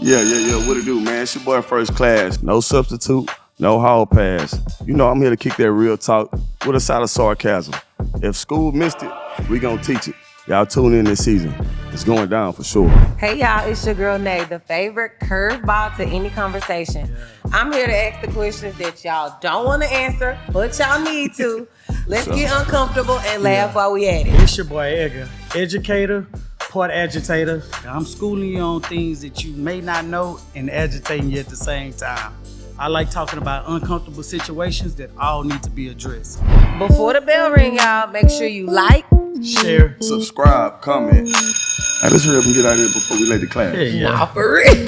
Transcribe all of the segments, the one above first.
Yeah. What it do, man? It's your boy First Class. No substitute, no hall pass. You know I'm here to kick that real talk with a side of sarcasm. If school missed it, we gonna teach it. Y'all tune in this season. It's going down for sure. Hey y'all, it's your girl Nay, the favorite curveball to any conversation. I'm here to ask the questions that y'all don't want to answer, but y'all need to. Let's get uncomfortable and laugh while we at it. It's your boy Edgar, educator, part agitator. I'm schooling you on things that you may not know and agitating you at the same time. I like talking about uncomfortable situations that all need to be addressed. Before the bell ring, y'all, make sure you like, share, subscribe, comment. Hey, let's hurry up and get out of here before we late the class. Nah, for real.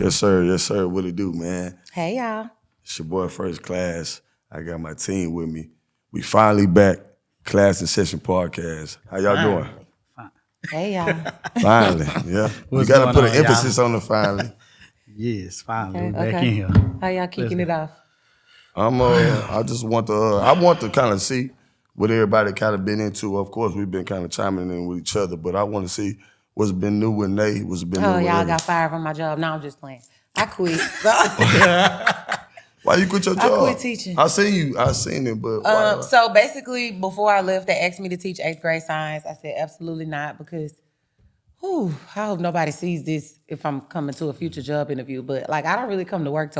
Yes, sir. What it do, man? Hey y'all. It's your boy First Class. I got my team with me. We finally back. Klass N Session podcast. How y'all doing? Hey y'all. Finally, yeah. We What's got to going put on, an emphasis y'all? on the finally. Yes, finally, Okay, we're back in here. How y'all kicking it off? I just want to kind of see what everybody kind of been into. Of course, we've been kind of chiming in with each other, but I want to see what's been new with Nate, what's been new with Y'all Eddie. got fired from my job. No, I'm just playing. I quit. Why you quit your job? I quit teaching. I seen it, but why? So basically, before I left, they asked me to teach 8th grade science. I said absolutely not because, I hope nobody sees this if I'm coming to a future job interview. But like, I don't really come to work.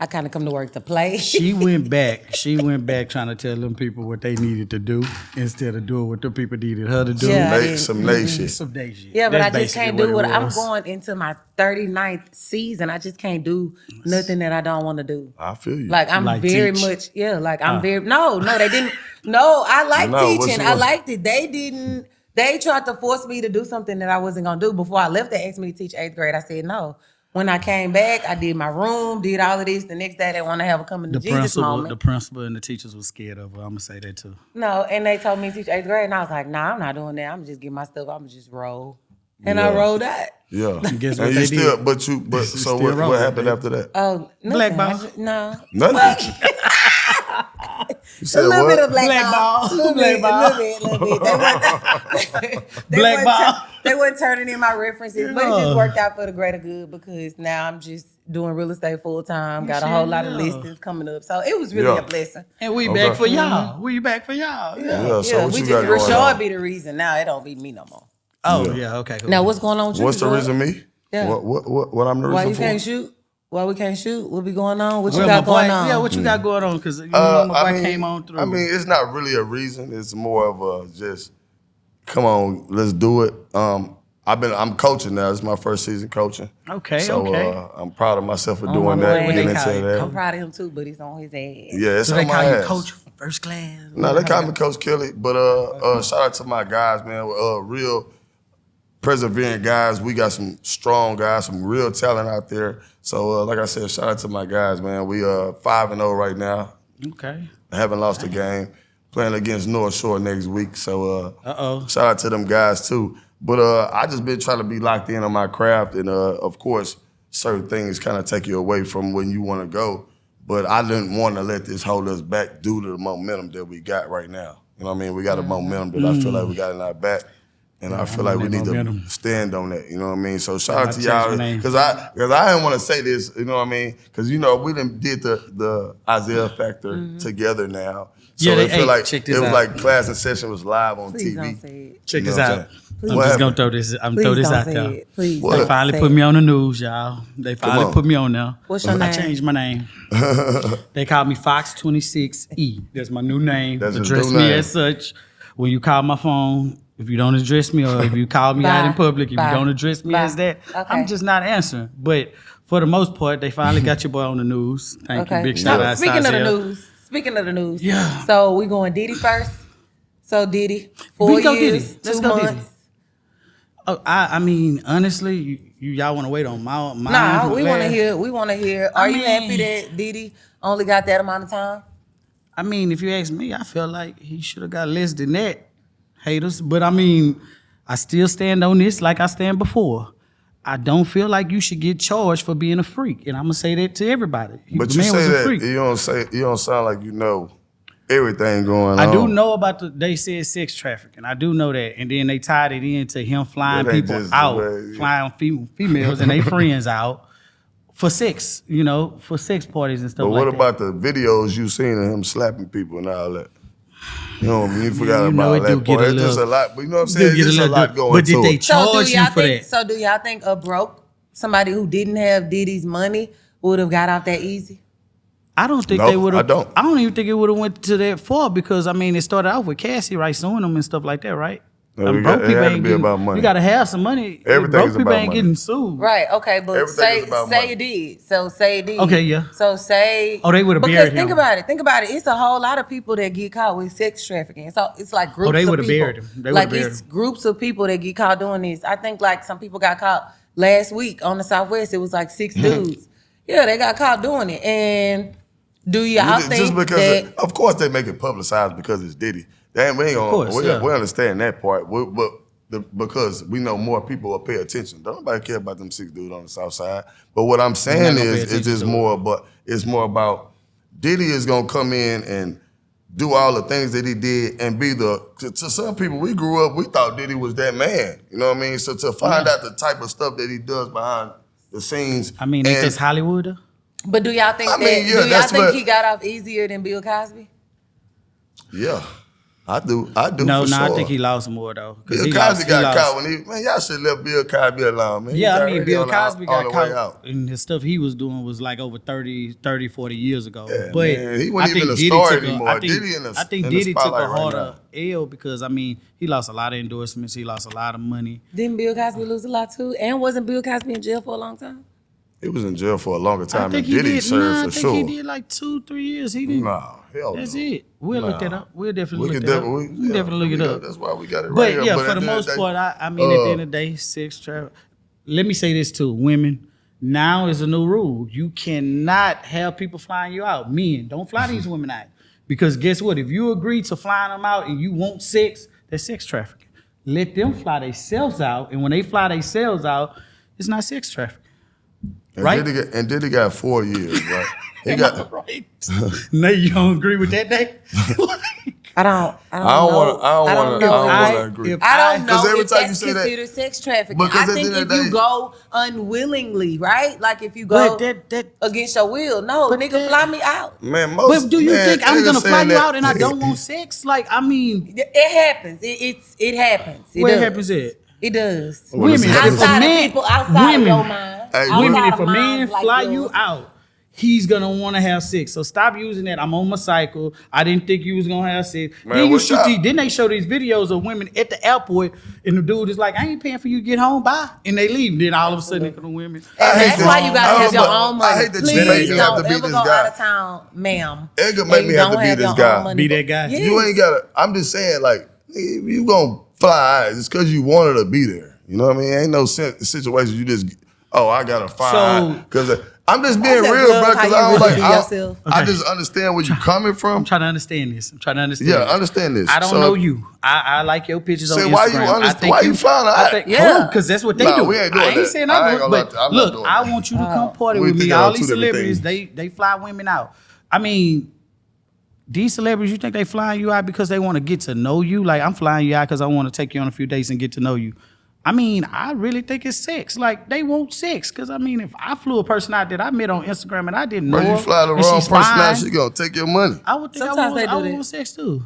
I kind of come to work to play. She went back trying to tell them people what they needed to do instead of doing what the people needed her to do. Yeah. Some Nate shit. Some day shit. Yeah, but That's I just can't basically do it what I'm was. going into my 39th season. I just can't do nothing that I don't want to do. I feel you. Like I'm Like very teach? much, no, they didn't. No, I like No, what teaching. you I want? liked it. They tried to force me to do something that I wasn't gonna do. Before I left, they asked me to teach 8th grade. I said no. When I came back, I did my room, did all of this. The next day, they want to have a coming to Jesus moment. The principal and the teachers was scared of her. I'm gonna say that too. No, and they told me to teach 8th grade, and I was like, nah, I'm not doing that. I'm just getting my stuff. I'm just roll. And I rolled out. Yeah. And guess And what you they still, did? but You so still what rolling, happened baby. after that? Oh, Blackball? No. Nothing. You said A little what? bit of Blackball. A little bit. They weren't turning in my references, but it just worked out for the greater good because now I'm just doing real estate full time. Got a whole lot of listings coming up, so it was really a blessing. And we back for y'all. We back for y'all. Yeah, so what we you just got going Rashad on? be the reason. Now it don't be me no more. Oh yeah, okay. Cool. Now what's going on with you? What's the Rashad? reason me? Yeah. What I'm the reason Why you for? can't shoot? Why we can't shoot? What be going on? What you Well, got my boy, going on? Yeah, what you got going on? Because my boy came on through. I mean, it's not really a reason. It's more of a just, come on, let's do it. I'm coaching now. It's my first season coaching. Okay, so, okay. I'm proud of myself for On doing my that. way. Getting They call into you that. I'm proud of him too, but he's on his ass. Yeah, it's so on they my call you ass. coach from first class? No, they call me Coach Kelly, but shout out to my guys, man. Real persevering guys. We got some strong guys, some real talent out there. So, like I said, shout out to my guys, man. We 5-0 right now. Okay. I haven't lost a game. Playing against North Shore next week. So, shout out to them guys too. But I just been trying to be locked in on my craft, and of course, certain things kind of take you away from when you want to go. But I didn't want to let this hold us back due to the momentum that we got right now. You know what I mean? We got a momentum that I feel like we got in our back. And I feel like we need to stand on that, you know what I mean? So shout out to y'all, because I didn't want to say this, you know what I mean? Because, you know, we done did the Isaiah Factor together now. So Yeah, it feel like check it this was out. like Klass N Session was live on Please TV. don't say it. Check You know this what I'm out. saying? I'm What just gonna happened? throw this. I'm Please throw this don't out say there. it. Please. What? They don't finally say put it. me on the news, y'all. They finally on. put me on now. What's your I name? changed my name. They call me Fox 26E. That's my new name. That's his Address new me name. as such. When you call my phone, if you don't address me, or if you call me out in public, if you don't address me as that, Okay. I'm just not answering. But for the most part, they finally got your boy on the news. Thank you. Big shout out. Speaking of the Isaiah. news. Yeah. So we going Diddy first. So Diddy, 4 We go years, Diddy. Let's 2 go months. Diddy. Oh, I mean, honestly, y'all want to wait on my Nah, we want to hear. Are you mean- happy that Diddy only got that amount of time? I mean, if you ask me, I feel like he should have got less than that, haters. But I mean, I still stand on this like I stand before. I don't feel like you should get charged for being a freak, and I'm gonna say that to everybody. But The you man say was a that, freak. you don't sound like you know everything going on. I do know about they said sex trafficking. I do know that. And then they tied it into him flying people out, flying females and their friends out for sex, for sex parties and stuff but like that. what about the videos you seen of him slapping people and all that? You forgot about that part. It's just a lot, but you know what I'm saying? There's a lot going on. But did they charge you for that? So do y'all think somebody who didn't have Diddy's money would have got off that easy? I don't think they would have. I don't even think it would have went to that far because it started off with Cassie, right, suing them and stuff like that, right? No, broke people ain't getting, about money. You gotta have some money. Broke people ain't getting sued. Right, okay, but say it did. So say it did. Okay, yeah. So say they would have buried him. Because think about it. It's a whole lot of people that get caught with sex trafficking. So it's like groups of people. They would have buried him. It's groups of people that get caught doing this. I think like some people got caught last week on the Southwest. It was like 6 dudes. Yeah, they got caught doing it. And do y'all think just because of course they make it publicized because it's Diddy. We understand that part, because we know more people will pay attention. Don't nobody care about them 6 dudes on the South Side. But what I'm saying is, it's more about Diddy is gonna come in and do all the things that he did and be to some people, we grew up, we thought Diddy was that man. You know what I mean? So to find out the type of stuff that he does behind the scenes. Ain't this Hollywood? But do y'all think he got off easier than Bill Cosby? Yeah. I do. No, sure. I think he lost more though. Bill Cosby got caught when y'all should let Bill Cosby alone, man. Yeah, Bill Cosby got caught, and the stuff he was doing was like over 30, 40 years ago. Yeah, but man, he wasn't even a star anymore. I think Diddy took a harder L because he lost a lot of endorsements. He lost a lot of money. Didn't Bill Cosby lose a lot too? And wasn't Bill Cosby in jail for a long time? He was in jail for a longer time than Diddy served for sure. I think he did like 2-3 years. He didn't. No, hell That's no. it. We'll look that up. We'll definitely look that up. We'll definitely look it up. That's why we got it right here. But for the most part, at the end of the day, sex trafficking. Let me say this too, women. Now is a new rule. You cannot have people flying you out. Men, don't fly these women out. Because guess what? If you agree to flying them out and you want sex, that's sex trafficking. Let them fly themselves out. And when they fly themselves out, it's not sex trafficking. Right? And Diddy got 4 years, right? He got right. No, you don't agree with that, Nate? I don't want to agree. I don't know every if time that's you say considered sex trafficking. Because I think if you go unwillingly, right? Like if you go against your will, no, nigga, fly me out. Man, but do you think I'm gonna fly you out and I don't want sex? Like, I mean, it happens. It happens. Where happens it? It does. Women, outside of people, outside of your mind. Women, if a man fly you out, he's gonna want to have sex. So stop using that. I'm on my cycle. I didn't think you was gonna have sex. Then you shoot these. Then they show these videos of women at the airport, and the dude is like, "I ain't paying for you to get home, bye," and they leave. Then all of a sudden, the women. And that's why you gotta have your own money. I hate that Please you make me have to be don't ever this go guy. out of town, ma'am. It could make me have to be this guy. Be that guy. Yes. You ain't gotta. I'm just saying, like, if you gonna fly, it's because you wanted to be there. You know what I mean? Ain't no situation you just, I gotta fly. Because I'm just being real, bro. Because I just understand where you're coming from. I'm trying to understand this. Yeah, understand this. I don't know you. I like your pictures on Instagram. Why you flying out? Because that's what they do. We ain't doing I ain't that. saying I'm doing it. But look, I want you to come party with me. All these celebrities, they fly women out. I mean, these celebrities, you think they flying you out because they want to get to know you? Like, I'm flying you out because I want to take you on a few dates and get to know you. I mean, I really think it's sex. Like, they want sex. Because, I mean, if I flew a person out that I met on Instagram and I didn't know her, you fly the wrong person out, she going to take your money. I would think I would want sex, too.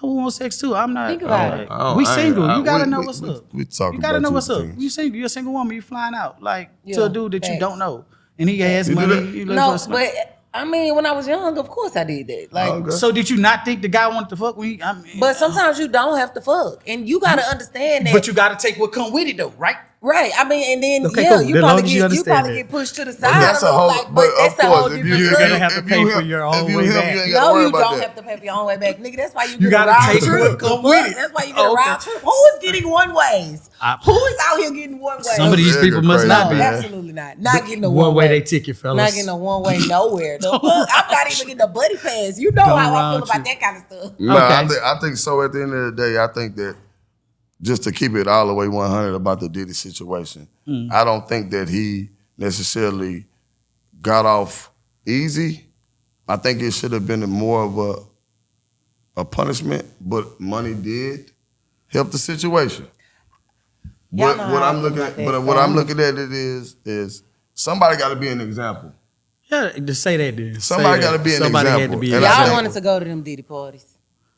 I would want sex, too. I'm not. Think about it. We single. You got to know what's up. We talking You got to know what's up. Things. You single. You're a single woman. You flying out. Like, to a dude that you don't know. And he has money. No, but... I mean, when I was young, of course I did that. Like, so did you not think the guy wanted to fuck when but sometimes you don't have to fuck, and you gotta understand that. But you gotta take what come with it, though, right? Right. I mean, and then cool. you probably get pushed to the side. That's a whole. But that's a whole different. You're gonna have to pay for your own way back. No, you don't have to pay for your own way back, nigga. That's why you gotta take what come with it. That's why you get a round trip. Who is getting one ways? Who is out here getting one way? Some of these people must not be. Absolutely not. Not getting a one way. They ticket, fellas. Not getting a one way nowhere. I'm not even getting a buddy pass. You know how I feel about that kind of stuff. No, I think so. At the end of the day, I think that. Just to keep it all the way 100 about the Diddy situation, I don't think that he necessarily got off easy. I think it should have been more of a punishment, but money did help the situation. Y'all But know what how I I'm feel looking about at, that, but what I'm looking at it is somebody got to be an example. Yeah, just say that then. Somebody got to be an Somebody example. had to be And an I Y'all think- wanted to go to them Diddy parties.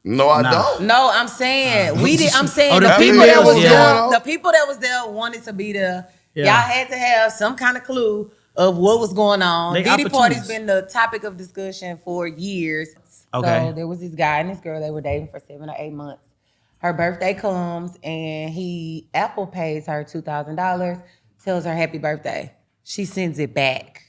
No, I Nah. don't. No, I'm saying we did. I'm saying Oh, the the people females that was was there, going on? the people that was there wanted to be there. Yeah. Y'all had to have some kind of clue of what was going on. They Diddy parties opportunists. been the topic of discussion for years. Okay. So there was this guy and this girl. They were dating for 7 or 8 months. Her birthday comes and he Apple pays her $2,000, tells her happy birthday. She sends it back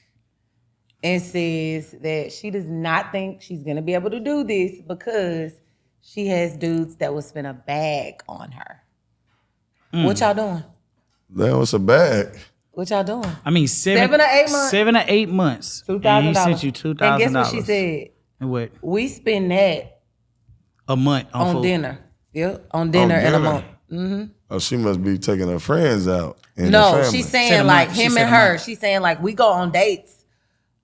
and says that she does not think she's gonna be able to do this because she has dudes that will spend a bag on her. What y'all doing? That was a bag. What y'all doing? I mean, 7 or 8 months. 7 or 8 months. $2,000. And he sent you $2,000. And guess what she said? And what? We spend that A month on food. dinner. Yep, on dinner in a month. Oh, she must be taking her friends out. And the No, family. she's Said saying a like month. She him said and a her. month. She's saying like we go on dates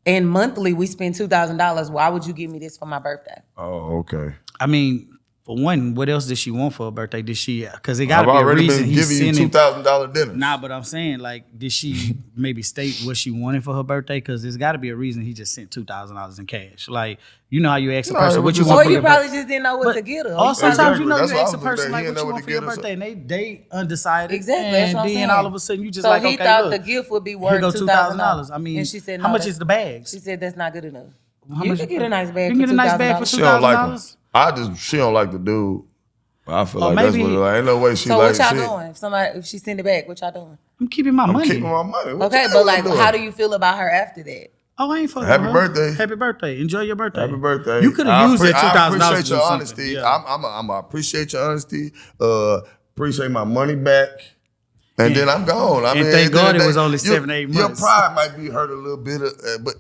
and monthly we spend $2,000. Why would you give me this for my birthday? Oh, okay. I mean, for one, what else did she want for her birthday? Did she? Because it got I've to be a already reason been he's giving you sending. $2,000 dinner. Nah, but I'm saying, like, did she maybe state what she wanted for her birthday? Because there's got to be a reason he just sent $2,000 in cash. Like, you know how you ask a No, person it what was you just- want Or for you your probably birthday. just didn't know what to get her. Or sometimes Exactly. you know That's you what I ask a was looking person at. like He what didn't know you what want to for your get her. birthday, and they undecided. Exactly, that's And what I'm then saying. all of a sudden you just so like, he okay, thought look, the gift would be here worth go $2,000. I mean, and she said, how no, much that's- is the bags? She said that's not good enough. How You much- could get a nice bag. You can get a nice bag for She don't like him. $2,000. She don't like the dude. I feel Or like that's maybe- what it like. Ain't no way she So like what y'all shit. doing? If she send it back, what y'all doing? I'm keeping my I'm money. keeping my money. What Okay, y'all but like, doing? how do you feel about her after that? Oh, I ain't fucking Happy with her. birthday. Happy birthday. Enjoy your birthday. Happy birthday. You could have used that $2,000 I to appreciate do your something. honesty. Yeah. I'm I appreciate your honesty. Appreciate my money back. And then I'm gone. I And mean, thank at the end God of it the was day, only 7 or 8 Your months. pride might be hurt a little bit, but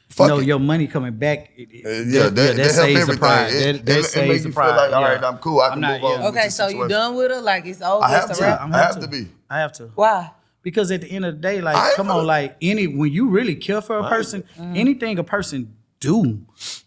fuck No, it. your money coming back. That that help saves everything. the pride. It That make saves you the feel pride. like, all right, Yeah. I'm cool. I I'm can not- move on. yeah. with Okay, the so you situation. done with her? Like it's over. I have it's a to. wrap? I have to be. I have to. Why? Because at the end of the day, I like, ain't come on, gonna- like when you really care for a person, anything a person do,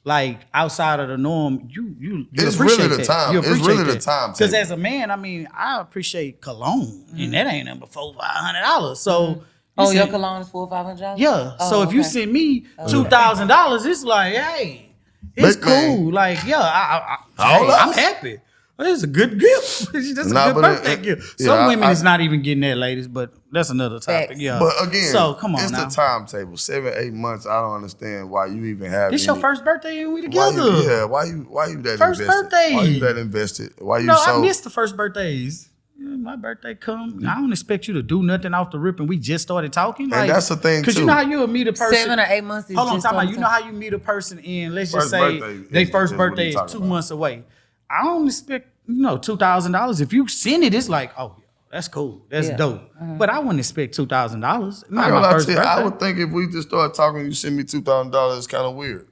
like outside of the norm, you It's appreciate really the that. time. You It's appreciate really the that. time Because table. as a man, I mean, I appreciate cologne, and that ain't number $400-$500. So, Oh, you your send- cologne is $400 or $500? yeah. Oh, So if you okay. send me $2,000, it's like, hey, it's Big man. cool. Like, yeah, Hold hey, up. I'm happy. It's a good gift. That's Nah, a good but birthday it- gift. yeah, Some women I- is not even getting that, ladies, but that's another topic. Facts. Yeah. But again, so come on it's now. the timetable. 7, 8 months. I don't understand why you even have. It's your any- first birthday and we Why together. why you that First invested? birthday. Why you that invested? Why you No, so? I missed the first birthdays. Yeah, my birthday come. I don't expect you to do nothing off the rip, and we just started talking. Like, that's the thing, Because you too. know how you would meet a person. 7 or 8 months is Hold on, just talking about. on You the know how you meet a person in. Let's just First say birthday their is first what birthday we is talking 2 about. months away. I don't expect $2,000. If you send it, it's like, oh yeah, that's cool, that's Yeah. dope. But I wouldn't expect $2,000. I, Not ain't my gonna lie first to you, birthday. I would think if we just started talking, you send me $2,000. It's kind of weird.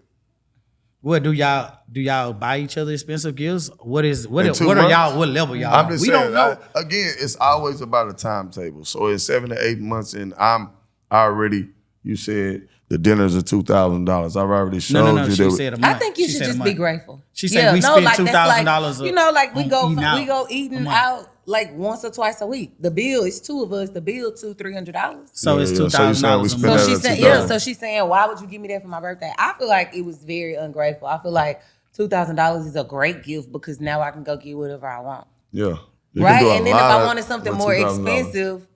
What do y'all buy each other expensive gifts? What In 2 are months? y'all? What level y'all? I'm on? just We saying. don't know. Again, it's always about a timetable. So it's 7 to 8 months, and I already. You said the dinners are $2,000. I've already showed No. you She that. said a month. I think you She should said a just month. be grateful. She said we spend that's $2,000 You know, like we on go eating out eating a month. out like once or twice a week. The bill is 2 of us. The bill $200-$300. So it's Yeah, so you saying $2,000 we a spend So month. that she's at saying, $2,000. so she's saying, why would you give me that for my birthday? I feel like it was very ungrateful. I feel like $2,000 is a great gift because now I can go get whatever I want. Yeah. You can Right? do a And then if lot I of- wanted something with more $2,000. expensive,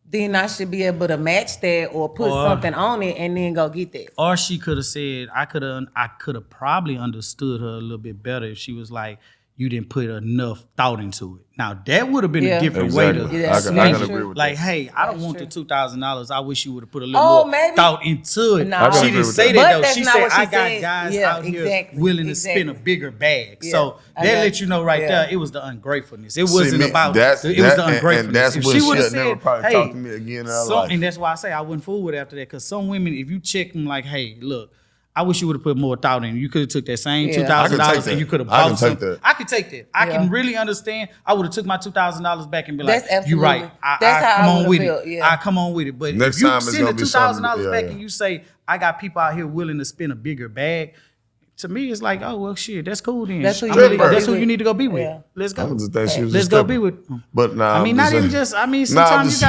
then I should be able to match that or put Or- something on it and then go get that. Or she could have said, I could have probably understood her a little bit better if she was like, you didn't put enough thought into it. Now that would have been Yeah. a different Exactly. way to Yeah, I swing can it. agree with Like, that. hey, I don't That's want true. the $2,000. I wish you would have put a little Oh, more maybe. thought into it. No. I can She agree didn't with say that. that But though. that's She not said, what she I got said. guys Yeah, out here exactly, willing to exactly. spend a bigger bag. Yeah, So I that got let you know right yeah. there, it was the ungratefulness. It See, wasn't me, about, that's- it was the that- and ungratefulness. that's If when she she'll would have never said, probably hey, talk to me again in her life. and that's why I say I wouldn't fool with her after that. Because some women, if you check them like, hey, look, I wish you would have put more thought in. You could have took that same Yeah. $2,000 I can take and you that. could have I can bought take something. that. I could take that. I Yeah. can really understand. I would have took my $2,000 back and be like, That's you absolutely- right. that's I how come I on would've with felt, it. yeah. I come on with it. But Next if you time it's send gonna the be $2,000 something- back yeah. and you say, I got people out here willing to spend a bigger bag, to me, it's like, oh, well, shit, that's cool then. That's who you need to go be with. Yeah. Let's go. I just think she was Let's a go stripper. be with. But nah, I mean, not even just. I mean, sometimes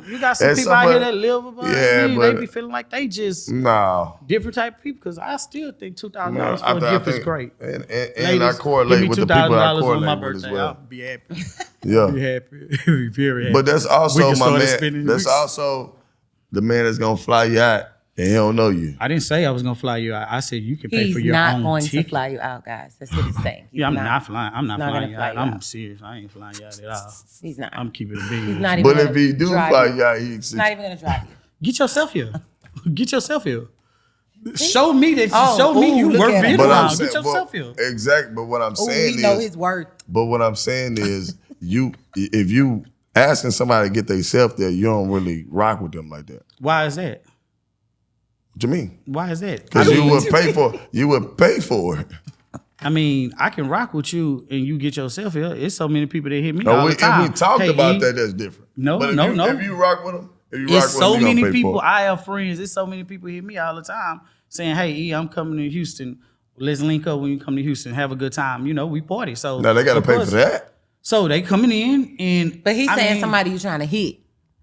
you got some people out here that live above. Yeah, they be feeling like they just different type of people. Because I still think $2,000 for a gift is great. And Ladies, I correlate with the people I $2,000 on my correlate with birthday. as well. I'll be happy. Yeah, be happy. Be very happy. but that's also my man. Spending That's also the man that's gonna fly you out and he don't know you. I didn't say I was gonna fly you out. I said you can pay for your own ticket. He's not going to fly you out, guys. That's what he's saying. I'm not flying. I'm not flying you out. out. I'm serious. I ain't flying you out at all. He's not. I'm keeping it big. He's not even. But if he do fly you out, he's not even gonna drive you. Get yourself here. Get yourself here. Show me that. Show me you worth being around. Get yourself here. Exactly. But what I'm saying we know his worth. But what I'm saying is, if you asking somebody to get themselves there, you don't really rock with them like that. Why is that? What you mean? Why is that? Because you would pay for it. I mean, I can rock with you and you get yourself here. It's so many people that hit me all the time. If we talked about that, that's different. No. If you rock with them, it's so many people. I have friends. It's so many people hit me all the time saying, "Hey, E, I'm coming to Houston. Let's link up when you come to Houston. Have a good time. You know, we party." So now they got to pay for that. So they coming in and. But he's saying somebody you trying to hit.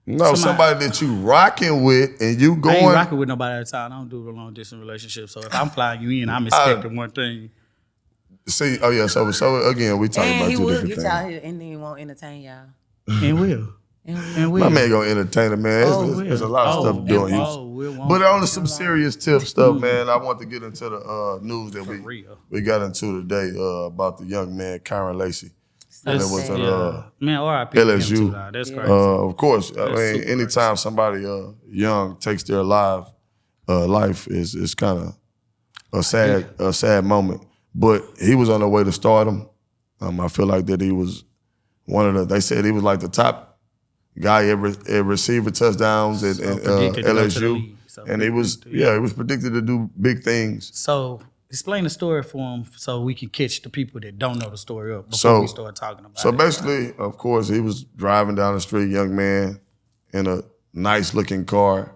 No, somebody that you rocking with and you going. I ain't rocking with nobody at a time. I don't do the long distance relationship. So if I'm flying you in, I'm expecting one thing. See, so again, we talking about two different things. And he will get y'all here and then he won't entertain y'all. And will. My man gonna entertain it, man. There's a lot of stuff doing. But on some serious tip stuff, man, I want to get into the news that we got into today about the young man, Kyron Lacey. And it was at LSU. That's crazy. Of course, I mean, anytime somebody young takes their life is kind of a sad moment. But he was on the way to stardom. I feel like that he was they said he was like the top guy ever receiving touchdowns at LSU. And he was predicted to do big things. So explain the story for him so we can catch the people that don't know the story up before we start talking about it. So basically, of course, he was driving down the street, young man, in a nice looking car.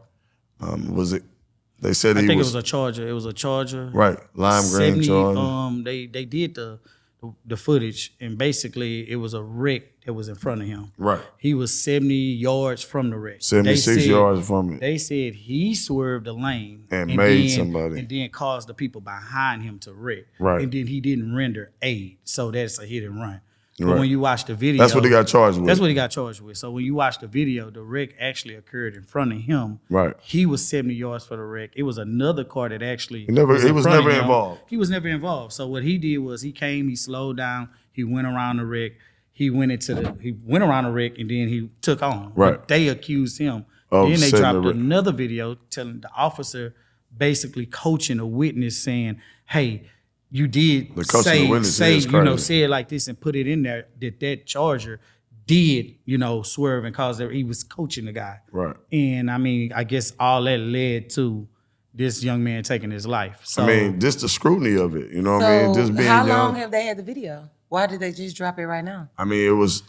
They said I think it was a Charger. It was a Charger. Right, lime green Charger. They did the footage, and basically it was a wreck that was in front of him. Right. He was 70 yards from the wreck. 76 yards from it. They said he swerved the lane and made somebody, and then caused the people behind him to wreck. Right. And then he didn't render aid, so that's a hit and run. But when you watch the video, that's what he got charged with. That's what he got charged with. So when you watch the video, the wreck actually occurred in front of him. Right. He was 70 yards for the wreck. It was another car that actually he was never involved. He was never involved. So what he did was he came, he slowed down, he went around the wreck, he went around the wreck, and then he took on. Right. But they accused him. Then they dropped another video telling the officer basically coaching a witness saying, "Hey, you did say it like this and put it in there that Charger did, swerve and cause that he was coaching the guy." Right. And I mean, I guess all that led to this young man taking his life. So, I mean, just the scrutiny of it, you know what I mean? Just being how young. long have they had the video? Why did they just drop it right now? I mean, it was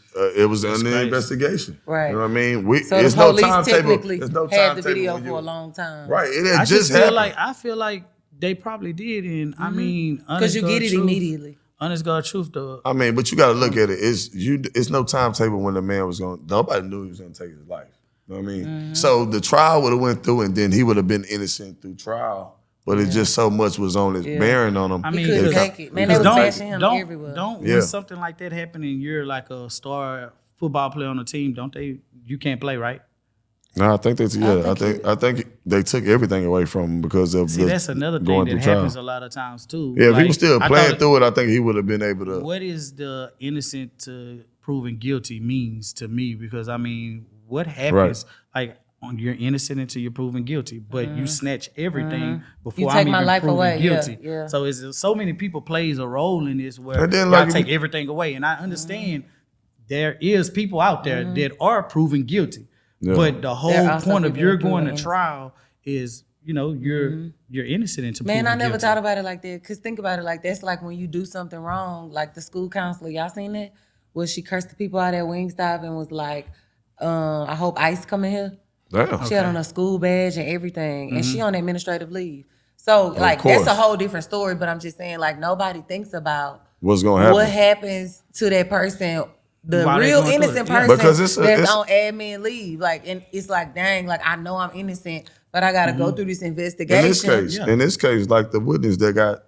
under investigation. Right. You know what I mean? So the police technically had the video for a long time. Right. It had just happened. I feel like they probably did, and I mean, because you get it immediately. Honest God truth, though. I mean, but you got to look at it. It's no timetable when the man was going. Nobody knew he was going to take his life. You know what I mean? Mm-hmm. So the trial would have went through, and then he would have been innocent through trial. But it just so much was on his bearing on him. I mean, he couldn't take it. Man, they was bashing him everywhere. When something like that happen and you're like a star football player on the team, you can't play, right? No, I think I think they took everything away from him because of that's another thing that happens a lot of times too. Yeah, if he was still playing through it, I think he would have been able to. What is the innocent to proven guilty means to me? Because I mean, what happens you're innocent until you're proven guilty, but you snatch everything before I'm even proven guilty. Yeah. So it's so many people plays a role in this where y'all take everything away, and I understand there is people out there that are proven guilty. Yeah. But the whole point of you're going to trial is, you're innocent until proven guilty. Man, I never thought about it like that. Because think about it like that's like when you do something wrong, like the school counselor, y'all seen that? Where she cursed the people out at Wingstop and was like, I hope ICE come in here. Damn. She had on a school badge and everything. And she on administrative leave. So like that's a whole different story. But I'm just saying, like, nobody thinks about what's gonna happen. What happens to that person, the Why real innocent person because that's on admin leave. Like, and it's like, dang, like I know I'm innocent, but I gotta go through this investigation. In this case, like the witness that got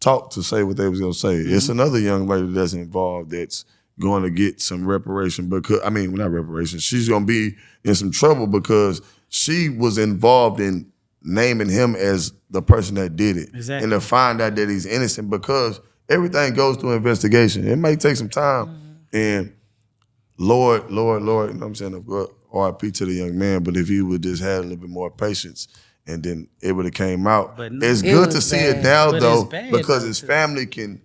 talked to say what they was gonna say, it's another young lady that's involved that's going to get some reparation because not reparation. She's gonna be in some trouble because she was involved in naming him as the person that did it, and to find out that he's innocent because everything goes through investigation. It may take some time, and Lord, you know what I'm saying? RIP to the young man, but if he would just have a little bit more patience, and then it would have came out. But it's good to see it now, though, because his family can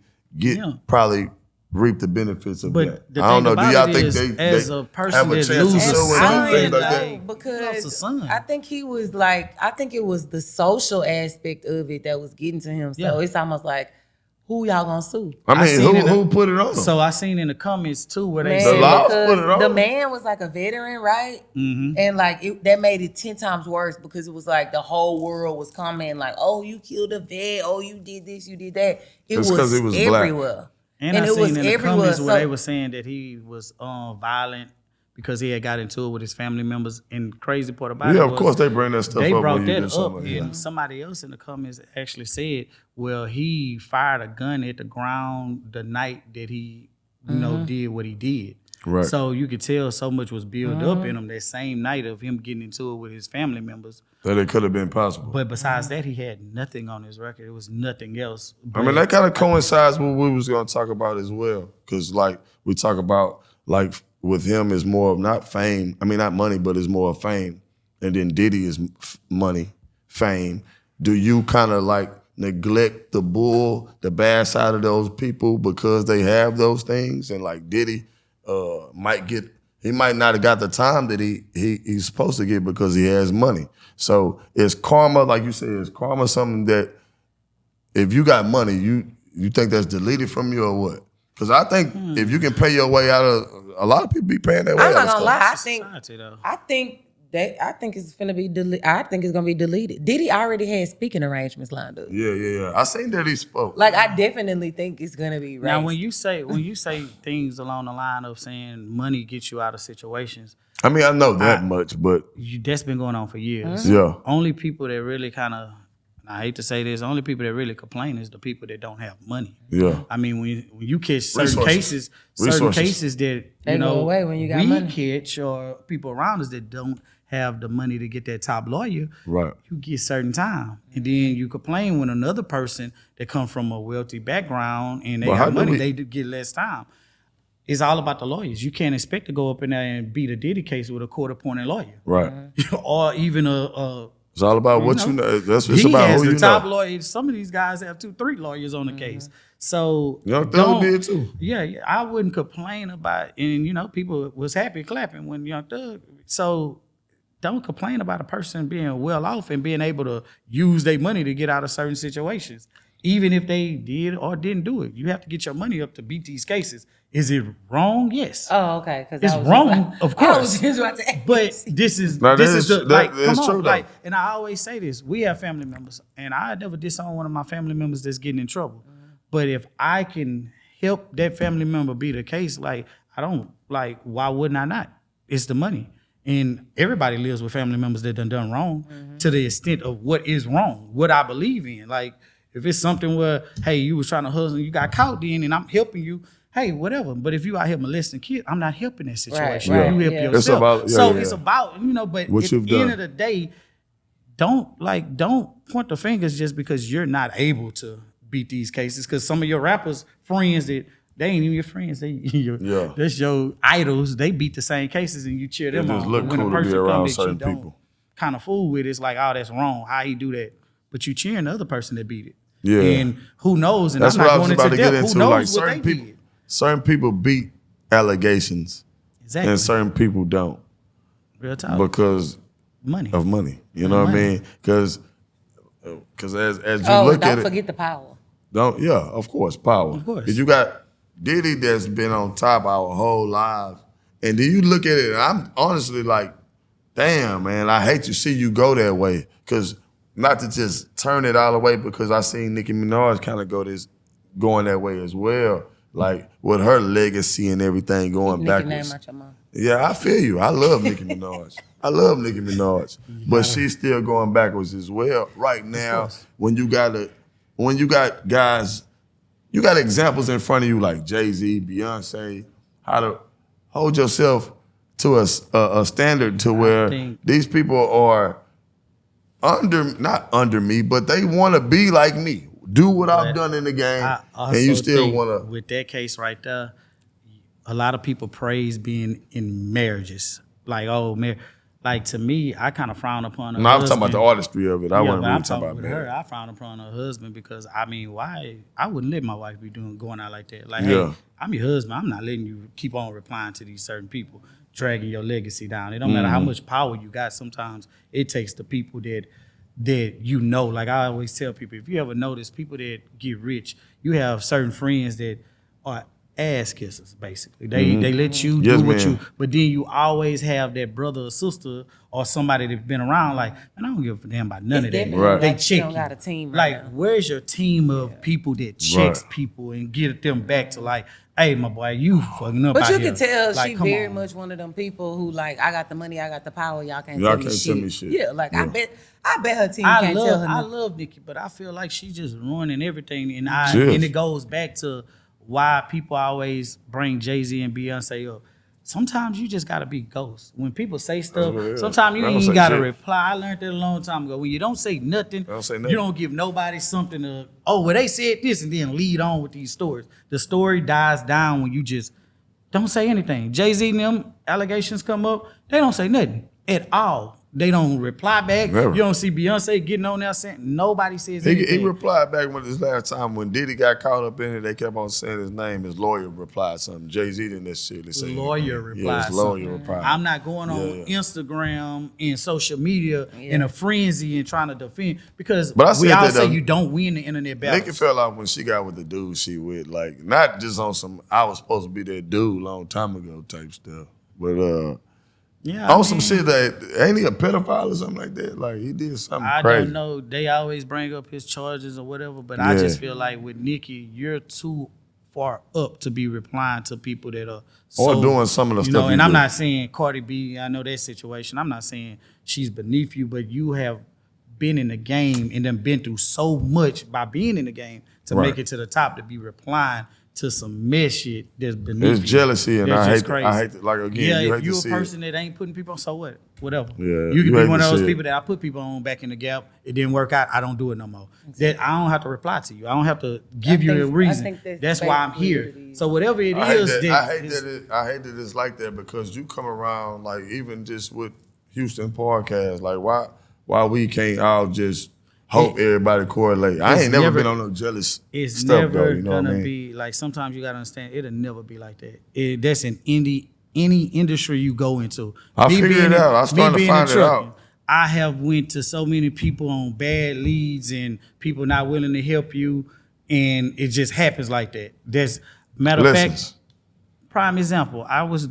probably reap the benefits of that. I don't know. Do y'all think they as a person have a that chance loses to sue and things like that? Because I think he was like, I think it was the social aspect of it that was getting to him. So it's almost like, who y'all gonna sue? Who put it on him? So I seen in the comments too where they said the laws put it on the him. man was like a veteran, right? And like that made it 10 times worse because it was like the whole world was coming like, oh, you killed a vet, oh, you did this, you did that. It was everywhere. Black. And I seen in the comments where they were saying that he was violent because he had got into it with his family members. And crazy part about it was, of course they bring that stuff up. They brought when you that do up, something. and somebody else in the comments actually said, well, he fired a gun at the ground the night that he, did what he did. Right. So you could tell so much was built up in him that same night of him getting into it with his family members. That it could have been possible. But besides that, he had nothing on his record. It was nothing else. That kind of coincides with what we was going to talk about as well. Because like we talk about, like with him is more of not fame. Not money, but it's more of fame. And then Diddy is money, fame. Do you kind of like neglect the bad side of those people because they have those things? And like Diddy he might not have got the time that he's supposed to get because he has money. So is karma, like you said, is karma something that if you got money, you think that's deleted from you or what? Because I think if you can pay your way out of, a lot of people be paying their way out of stuff. I'm not gonna lie. I think it's gonna be deleted. I think it's gonna be deleted. Diddy already had speaking arrangements lined up. Yeah. I seen that he spoke. Like I definitely think it's gonna be. Now when you say things along the line of saying money gets you out of situations. I know that much, but that's been going on for years. Yeah. Only people that really kind of, I hate to say this, only people that really complain is the people that don't have money. Yeah. When you catch certain cases that go away when you got money. Catch or people around us that don't have the money to get that top lawyer, right? You get certain time, and then you complain when another person that come from a wealthy background and they got money, they get less time. It's all about the lawyers. You can't expect to go up in there and beat a Diddy case with a court-appointed lawyer, right? Or even a it's all about what you know. It's about who you know. He has the top lawyer. Some of these guys have 2-3 lawyers on the case. So Young Thug did too. Yeah, I wouldn't complain about. And people was happy clapping when Young Thug. So don't complain about a person being well off and being able to use their money to get out of certain situations, even if they did or didn't do it. You have to get your money up to beat these cases. Is it wrong? Yes. Oh, okay. It's wrong, of course. I was just about to ask. But this is true. Like, and I always say this: we have family members, and I never disown one of my family members that's getting in trouble. But if I can help that family member beat a case, why wouldn't I not? It's the money. And everybody lives with family members that done wrong to the extent of what is wrong, what I believe in. Like, if it's something where, hey, you was trying to hustle, you got caught then, and I'm helping you, hey, whatever. But if you out here molesting kids, I'm not helping that situation. Right. You help yourself. It's about, but what at the end of the day, don't point the fingers just because you're not able to beat these cases. Because some of your rappers, friends that they ain't even your friends. That's your idols. They beat the same cases and you cheer them on. It just look cool to be around certain people. Kind of fool with it. It's like, oh, that's wrong. How he do that? But you cheering the other person that beat it. Yeah. And who knows? And that's I'm what not I was going about to get depth. into. Who knows like what certain they people, did? certain people beat allegations, exactly, and certain people don't. Real talk. Because money. Of money. You know what I mean? Because as you look at it, don't forget the power. Of course, power. Of course. Because you got Diddy that's been on top our whole lives. And then you look at it, and I'm honestly like, damn, man, I hate to see you go that way. Because not to just turn it all the way, because I seen Nicki Minaj kind of going that way as well. Like with her legacy and everything going backwards. Yeah, I feel you. I love Nicki Minaj. I love Nicki Minaj. But she's still going backwards as well. Right now, when you got guys, you got examples in front of you like Jay-Z, Beyonce, how to hold yourself to a standard to where these people are not under me, but they want to be like me. Do what I've done in the game, and you still want to. With that case right there, a lot of people praise being in marriages. Like, like to me, I kind of frown upon her. No, I'm talking about the artistry of it. I wasn't really I'm talking about with marriage. her. I frown upon her husband because why? I wouldn't let my wife be going out like that. Like, hey, I'm your husband. I'm not letting you keep on replying to these certain people, dragging your legacy down. It don't matter how much power you got. Sometimes it takes the people that like I always tell people, if you ever notice people that get rich, you have certain friends that are ass kissers, basically. They let you do what you, but then you always have that brother or sister or somebody that's been around like, man, I don't give a damn about none of that. Right. They check don't got a team like, where's your team of people that checks people and get them back to like, hey, my boy, you fucking up. But out you here. can tell like, she very much one of them people who like, I got the money, I got the power, y'all can't tell me shit. Yeah, like I bet her team can't tell her. I love Nicki, but I feel like she's just ruining everything, and it goes back to why people always bring Jay-Z and Beyonce up. Sometimes you just gotta be ghost. When people say stuff, sometimes you ain't gotta reply. I learned that a long time ago. When you don't say nothing, you don't give nobody something to, they said this, and then lead on with these stories. The story dies down when you just don't say anything. Jay-Z and them allegations come up, they don't say nothing at all. They don't reply back. Never. You don't see Beyonce getting on there saying, nobody says anything. He replied back when this last time when Diddy got caught up in it, they kept on saying his name. His lawyer replied something. Jay-Z didn't necessarily say his lawyer replied. I'm not going on Instagram and social media in a frenzy and trying to defend, because we all say you don't win the internet battle. Nicki felt like when she got with the dude she with, like, not just on some I was supposed to be that dude long time ago type stuff, but on some shit that ain't he a pedophile or something like that? Like he did something crazy. I don't know. They always bring up his charges or whatever, but I just feel like with Nicki, you're too far up to be replying to people that are or doing some of the stuff. And I'm not saying Cardi B, I know that situation. I'm not saying she's beneath you, but you have been in the game and then been through so much by being in the game to make it to the top, to be replying to some mess shit that's beneath you. It's jealousy, and I hate it. Like, again, if you're a person that ain't putting people on, so what? Whatever. Yeah, you can be one of those people that I put people on back in the gap. It didn't work out. I don't do it no more. Exactly. That I don't have to reply to you. I don't have to give you a reason. That's why I'm here. So whatever it is, I hate that it's like that, because you come around, like, even just with Houston podcast, like why we can't all just hope everybody correlate. I ain't never been on no jealous it's stuff, never though. You know gonna what I mean? be like, sometimes you gotta understand it'll never be like that. That's in any industry you go into. I figured it out. I was trying to find it out. I have went to so many people on bad leads and people not willing to help you, and it just happens like that. There's matter of fact, prime example. I was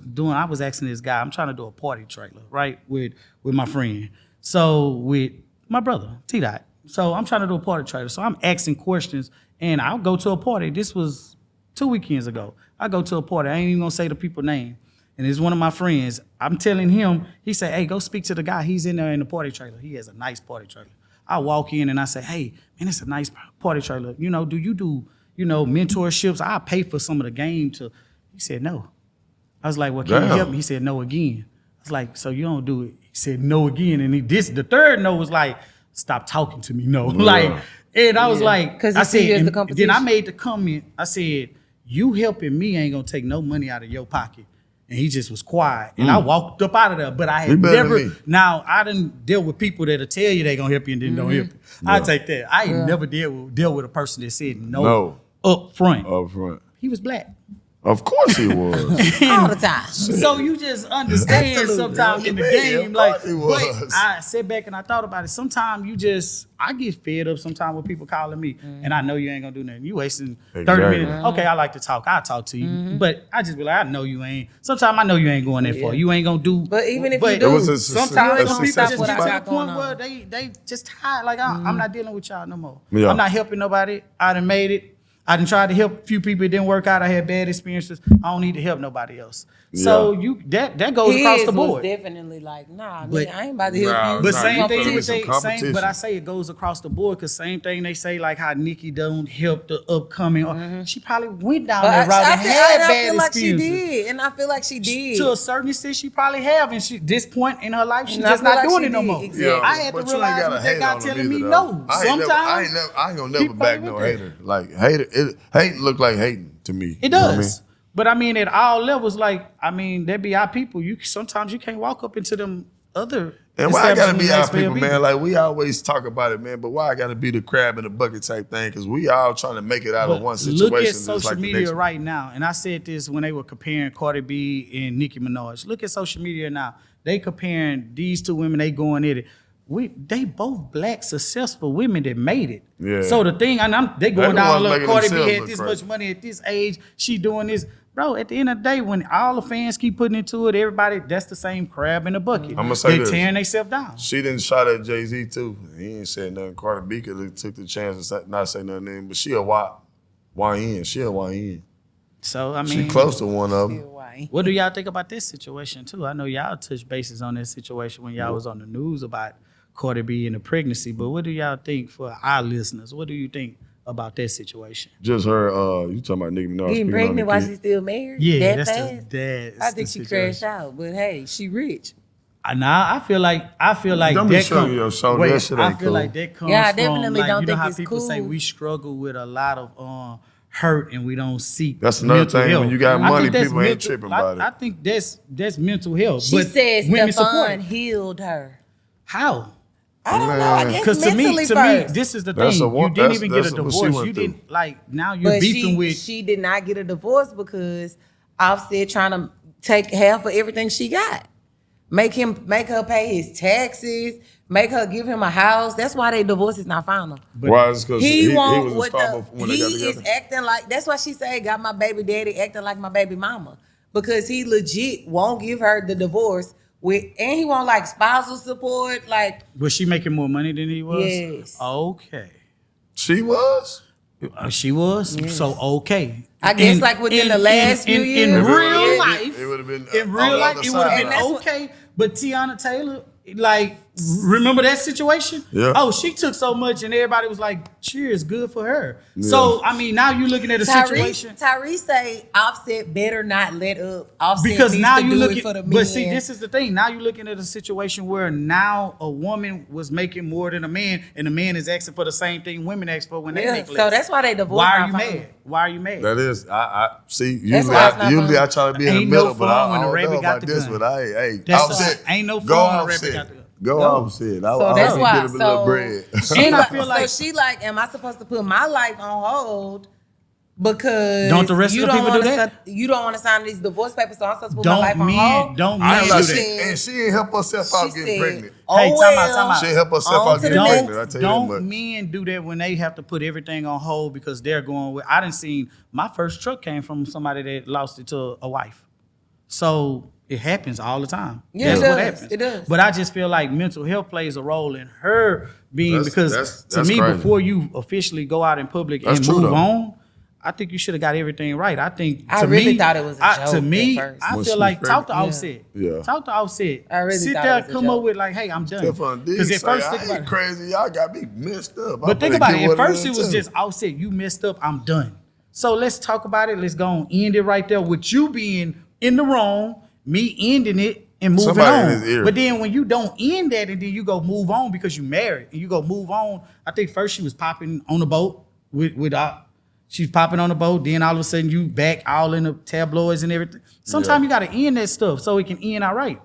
asking this guy. I'm trying to do a party trailer, right, with my friend. So with my brother T-Dot. So I'm trying to do a party trailer. So I'm asking questions, and I'll go to a party. This was 2 weekends ago. I go to a party. I ain't even gonna say the people's name. And it's one of my friends. I'm telling him, he said, hey, go speak to the guy. He's in there in the party trailer. He has a nice party trailer. I walk in and I say, hey, man, it's a nice party trailer. You know, do you do, mentorships? I'll pay for some of the game to. He said, no. I was like, well, can you help me? He said, no again. I was like, so you don't do it. He said, no again. And the third no was like, stop talking to me, no. And I was like, because I said, then I made the comment, I said, you helping me ain't gonna take no money out of your pocket. And he just was quiet. And I walked up out of there. But I had now I done dealt with people that'll tell you they gonna help you and then don't help you. Yeah. I take that. I ain't never dealt with a person that said no up front. Up front. He was black. Of course he was. All the time. So you just understand Absolutely. sometimes in the Yeah, game, of like, course he but was. I sat back and I thought about it. Sometimes I get fed up sometimes with people calling me, and I know you ain't gonna do nothing. You wasting 30 minutes. Okay, I like to talk. I'll talk to you. But I just be like, I know you ain't. Sometimes I know you ain't going there for. You ain't gonna do. But even if but you do, It was a sometimes a some people successful just get to the spot. point where they just tired. Like, I'm not dealing with y'all no more. Yeah. I'm not helping nobody. I done made it. I done tried to help a few people. It didn't work out. I had bad experiences. I don't need to help nobody else. So that goes across the board. was definitely like, nah, But- nigga, I ain't about to help you. But Nah, same you thing feeling they some say, competition. but I say it goes across the board because same thing they say like how Nikki don't help the upcoming. She probably went down But that route and had I bad feel like she experiences. did, and I feel like she did. To a certain extent, she probably have, and this point in her life, she's And I just feel not like doing she it no did, more. exactly. I had to but you ain't realize gotta what that hate guy on them telling me either, no. though. I ain't gonna never Keep back playing no with that. hater. Like hate look like hating to me. It You know what I does. But I mean, at all levels, like, I mean, that be our people. Sometimes you can't walk up into them other. And why I gotta be our establishments people, for man? Like we always talk about it, man. But why I gotta be the crab in the bucket type thing? Because we all trying to make it out of But one situation. look at just social like the media next one. right now, and I said this when they were comparing Cardi B and Nicki Minaj. Look at social media now. They comparing these two women. They going at it. They both black successful women that made it. Yeah. So the thing, and they going the down. ones Look, making Cardi B themselves had look this crazy. much money at this age. She doing this. Bro, at the end of the day, when all the fans keep putting into it, everybody, that's the same crab in the bucket. I'ma say they this. tearing themselves down. She didn't shot at Jay-Z too. He ain't said nothing. Cardi B could have took the chance and not say nothing. But she a YN. She a YN. So I mean, She close to one of them. what do y'all think about this situation too? I know y'all touched bases on this situation when y'all was on the news about Cardi B and the pregnancy, but what do y'all think for our listeners? What do you think about that situation? Just her. You talking about Nicki Minaj Getting speaking on pregnant the while kid. she's still married? Yeah, that that's fast? that's I think the she situation. crashed out, but hey, she rich. Nah, I feel like Don't be showing your shoulder. That shit I ain't feel cool. like that comes Yeah, I from definitely like, don't you know think how it's people say cool. we struggle with a lot of hurt and we don't seek. That's another mental thing. health. When you got I think money, that's people ain't mental- tripping about it. I think that's mental health. She but said women support Stefan it. healed her. How? I don't know. I Man. guess Because to me, mentally first. this is the That's thing. a one- You didn't that's- even get a that's what she divorce. went You through. didn't like. Now you're But beefing with. she did not get a divorce because Offset trying to take half of everything she got. Make her pay his taxes, make her give him a house. That's why they divorce is not final. Why is because He he won't was a what star the, when they got he is together. acting like that's why she said got my baby daddy acting like my baby mama. Because he legit won't give her the divorce and he won't like spousal support, like Was she making more money than he was? Yes. Okay. She was. She was. So okay. I guess like within the last few years. In If it real would've been- life, it would've been in on real the life, other it would have side. been And that's what- okay. But Tiana Taylor, like, remember that situation? Yeah. Oh, she took so much, and everybody was like, "Cheers, good for her." So I mean, now you're looking at a situation. Tyrese say Offset better not let up. Offset Because needs now to you do look it at, for the men. but see, this is the thing. Now you're looking at a situation where now a woman was making more than a man, and the man is asking for the same thing women ask for when they Yeah, make less. so that's why they divorced. Why are not you final. mad? Why are you mad? That is, I see. That's Usually, why it's not usually fun. I try to be in the Ain't no middle, but fun I when the don't rabbit know got about the this. gun. But hey, That's Offset, why ain't no go fun when the rabbit got Offset. the gun. Go Go. Offset. So that's I'll why. get him a little So bread. And I feel like so she like, am I supposed to put my life on hold because Don't the rest you of the don't people do wanna that? you don't want to sign these divorce papers, so I'm supposed to put my life don't on hold? don't I men ain't do like she that. she, and she ain't help herself out She getting said, pregnant. "Oh Hey, time out, well, time out. She ain't help herself on out to getting the next. pregnant. I tell you that Don't much. men do that when they have to put everything on hold because they're going with? I done seen my first truck came from somebody that lost it to a wife, so it happens all the time. Yeah, That's it what does. happens. It does. But I just feel like mental health plays a role in her being That's- because that's to me, crazy. before you officially go out in public That's and true, move though. on, I think you should have got everything right. I think I to really me, thought it was a joke to me, at first. I When feel she like was talk to pregnant. Offset. Yeah. Talk to Offset. I really sit thought there, it was a come joke. up with like, hey, I'm done. Stephon Diggs Because at say, first, I think about ain't it. crazy. Y'all got me messed up. But think about it. At first, it was just Offset. You messed up. I'm done. So let's talk about it. Let's go and end it right there with you being in the wrong, me ending it and moving Somebody in on. his ear. But then when you don't end that and then you go move on because you married and you go move on, I think first she was popping on the boat with she's popping on the boat. Then all of a sudden you back all in the tabloids and everything. Sometimes you got to end that stuff so it can end all right.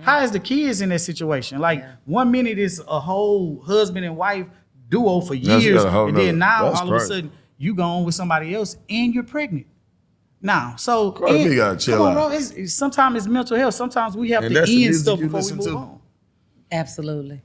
How is the kids in that situation? Like 1 minute is a whole husband and wife duo for Now she years, got a whole and then nother- now that's all of a crazy. sudden you go on with somebody else and you're pregnant. Now, so Cardi B gotta chill come on, out. bro. Sometimes it's mental health. Sometimes we have And to that's the end music stuff you before we listen move to? on. Absolutely.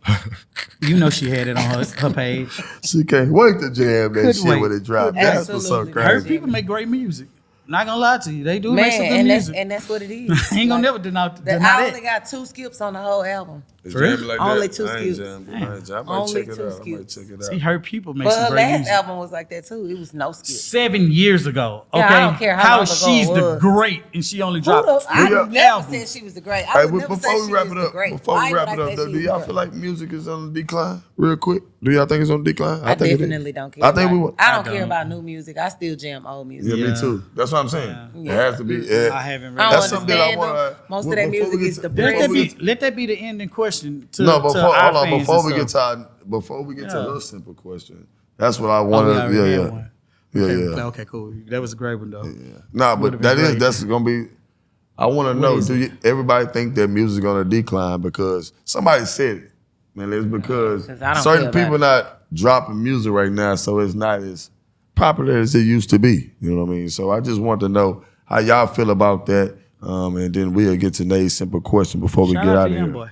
You know she had it on her page. She can't wait to jam that Couldn't shit wait. when it dropped. Couldn't That's what's so absolutely. Her crazy. people make great music. Not gonna lie to you, they do Man, make some good music. and that's what it is. I ain't gonna Like, never deny I that. only got 2 skips on the whole album. It's For real? jamming like Only that. 2 I ain't skips. jamming. I might Only check it 2 out. I might skips. check it See, out. her people make But some her great last music. album was like that too. It was no skips. 7 years ago. Okay, Yeah, I don't care how long is ago it she's the was. great and she only dropped I Yeah. never albums. said she was the great. Hey, I would never say before she we wrap was it the up, great. before Why we wrap would it I up, say though, she do was y'all the feel great? like music is on the decline? Real quick, do y'all think it's on the decline? I think it is. definitely don't care. I think we about would. it. I don't I care don't. about new music. I still jam old music. Yeah, Yeah. me too. That's what I'm saying. Yeah. It has to be. I haven't really. I don't That's something that I understand want. them. Most of that music is the Let that be the ending question to, No, to before our hold on. fans Before and we get stuff. to Yeah. her simple question, that's what I Oh, we wanted. already had Yeah. one. Yeah. Okay, cool. That was a great one though. Nah, Would've but been great. that's gonna be. I want to know: is do everybody think that music gonna decline because somebody said it? Man, it's because 'Cause I don't certain feel that. people not dropping music right now, so it's not as popular as it used to be. You know what I mean? So I just want to know how y'all feel about that, and then we'll get to Nate's simple question before we Shout get out out to of Young here. Boy.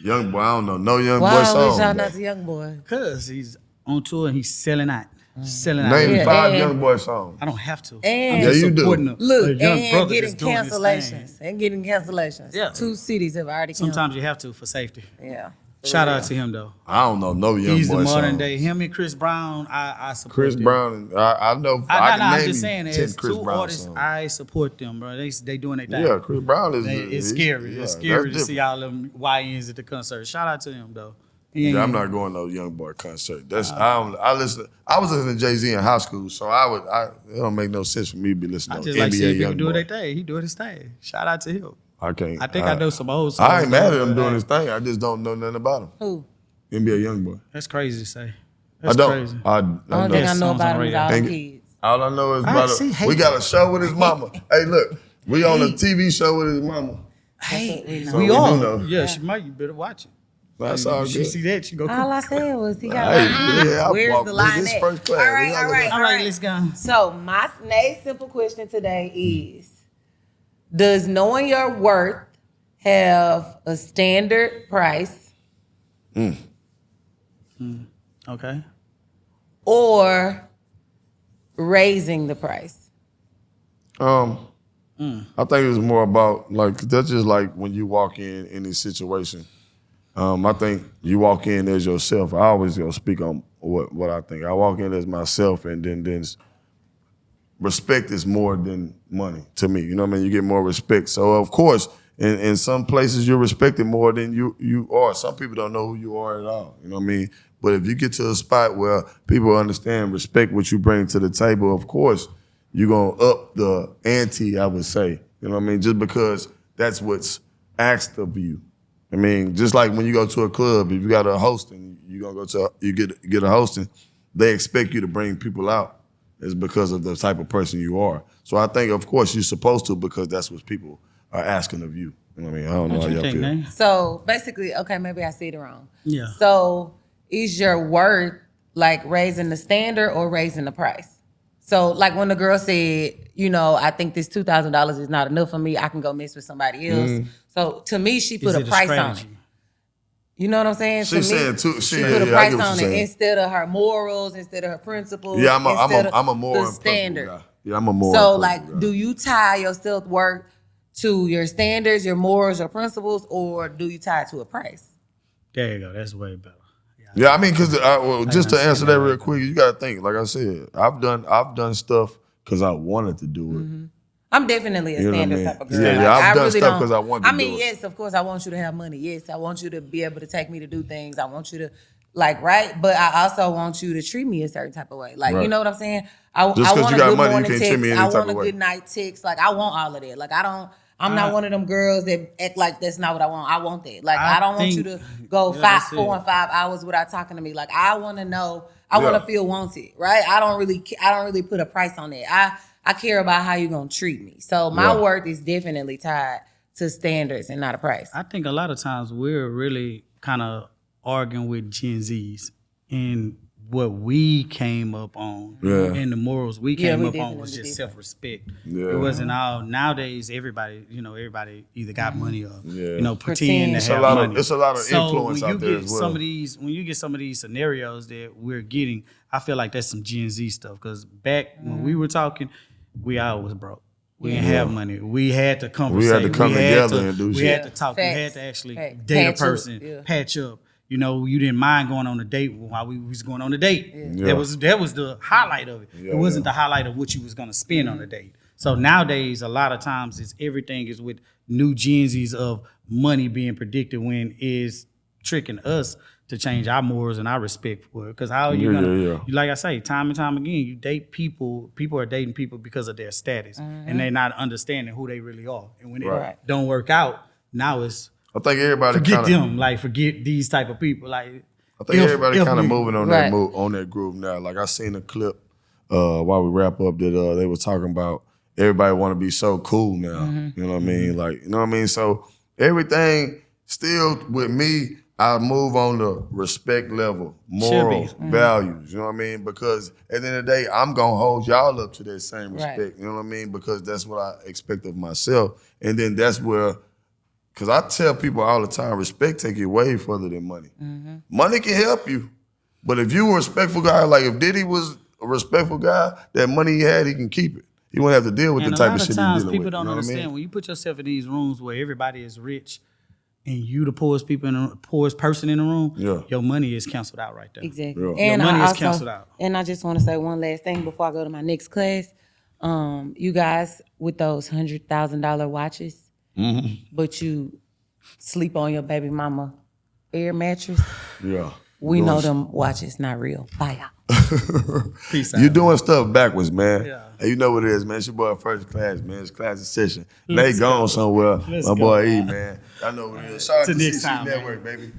Young boy, I don't know no young boy Why are we song. shouting though. out to Young Boy? Cause he's on tour and he's selling out. Selling out. Name Yeah, 5 and- young boy songs. I don't have to. And- I'm Yeah, just you do. supporting a Look, young and brother getting that's doing his cancellations. thing. And getting cancellations. Yeah. 2 cities have already canceled. Sometimes you have to for safety. Yeah. Shout out to him though. I don't know no young He's boy the modern songs. day. Him and Chris Brown, I support Chris them. Brown, and I know. I can I'm name just you saying, 10 as Chris 2 Brown artists, songs. I support them, bro. They doing their thing. Yeah, Chris Brown is. It's scary. yeah, It's scary that's to see all them YNs at the concert. Shout out to him though. Yeah, I'm not going to no young boy concert. That's I was listening to Jay-Z in high school, so it don't make no sense for me to be listening I to just like NBA seeing young people do boy. their thing. He doing his thing. Shout out to him. I can't. I think I know some old songs. I ain't mad at him though, doing but his thing. I just don't know nothing about him. Who? NBA young boy. That's crazy to say. I That's don't. crazy. I Only thing know. I know songs on about the him is radio. all the And- kids. All I know is I about see hate. we got a show with his mama. Hey, look, we on a TV show with his mama. Hey, So we we do are. know. Yeah, she might. You better watch it. That's all If she good. see that, she go. All I said was he got Hey, lines. yeah, I Where's walked the with line this at? first class. All right, We all gotta right, All right, let's go. So my next simple question today is: does knowing your worth have a standard price Okay. or raising the price? I think it's more about like that's just like when you walk in any situation. I think you walk in as yourself. I always speak on what I think. I walk in as myself, and then respect is more than money to me. You know what I mean? You get more respect. So of course, in some places you're respected more than you are. Some people don't know who you are at all. You know what I mean? But if you get to a spot where people understand, respect what you bring to the table, of course, you're gonna up the ante, I would say. You know what I mean? Just because that's what's asked of you. I mean, just like when you go to a club, if you got a hosting, you get a hosting, they expect you to bring people out. It's because of the type of person you are. So I think, of course, you're supposed to because that's what people are asking of you. You know what I mean? I don't know how What you y'all think, feel. man? So basically, okay, maybe I see it wrong. Yeah. So is your worth like raising the standard or raising the price? So like when the girl said, I think this $2,000 is not enough for me. I can go mess with somebody else. So to me, she put Is a it price on it. strategy? You know what I'm saying? She's to me, saying too. she Yeah, put a I price get what on you're it saying. instead of her morals, instead of her principles. Yeah, I'm instead a of moral the and principle standard. guy. Yeah, I'm a moral. So and like, principle guy. do you tie your self-worth to your standards, your morals, your principles, or do you tie it to a price? There you go. That's way better. Yeah, I mean, because just to understand answer that that right real quick, you got to think. Like I said, I've done stuff because I wanted to do it. I'm definitely a You know what I standard mean? type of girl. Yeah, Like, yeah, I've I done really stuff don't- 'cause I wanted to I mean, do it. yes, of course, I want you to have money. Yes, I want you to be able to take me to do things. I want you to, right? But I also want you to treat me a certain type of way. Like, you Right. know what I'm saying? I Just 'cause want you a got good money, you morning can't treat text. me any I type want a of way. good night text. Like, I want all of that. Like, I'm not one of them girls that act like that's not what I want. I want that. Like, I don't want you to go Yeah, 4 that's it. and 5 hours without talking to me. Like, I want to know. I want Yeah. to feel wanted, right? I don't really put a price on that. I care about how you're gonna treat me. So my Yeah. worth is definitely tied to standards and not a price. I think a lot of times we're really kind of arguing with Gen Zs, and what we came up on and the morals we came up on was just self-respect. Yeah. It wasn't all nowadays everybody either got money or pretend to have money. It's a lot of influence out there as well. When you get some of these scenarios that we're getting, I feel like that's some Gen Z stuff. Because back when we were talking, we all was broke. We didn't have money. We had to conversate. We had to come together and do shit. We had to talk. We had to actually date a person, patch up. You know, you didn't mind going on a date while we was going on a date. Yeah. That was the highlight of it. Yeah, it wasn't the highlight of what you was gonna spend on a date. So nowadays, a lot of times, everything is with new Gen Zs of money being predicted when is tricking us to change our morals and our respect for it. Because how are you gonna, like I say, time and time again, you date people are dating people because of their status, and they're not understanding who they really are. And when it don't work out, now it's I think everybody forget these type of people. Like I think everybody kind of moving on that groove now. Like I seen a clip while we wrap up that they were talking about everybody want to be so cool now. You know what I mean? Like you know what I mean. So everything still with me, I move on the respect level, morals, values. You know what I mean? Because at the end of the day, I'm gonna hold y'all up to that same respect. You know what I mean? Because that's what I expect of myself, and then that's where. Because I tell people all the time, respect take you way further than money. Money can help you, but if you a respectful guy, like if Diddy was a respectful guy, that money he had, he can keep it. He won't have to deal with the type of shit he's dealing with. And a lot of times people don't understand, when you put yourself in these rooms where everybody is rich and you the poorest person in the room, your money is canceled out right there. Exactly. And your money is canceled out. And I just want to say one last thing before I go to my next class. You guys with those $100,000 watches, but you sleep on your baby mama air mattress. We know them watches not real. Bye y'all. Peace out. You doing stuff backwards, man. Hey, you know what it is, man. It's your boy First Class, man. It's Klass N Session. They gone somewhere. My boy E, man. I know what it is. Shout out to CC Network, baby.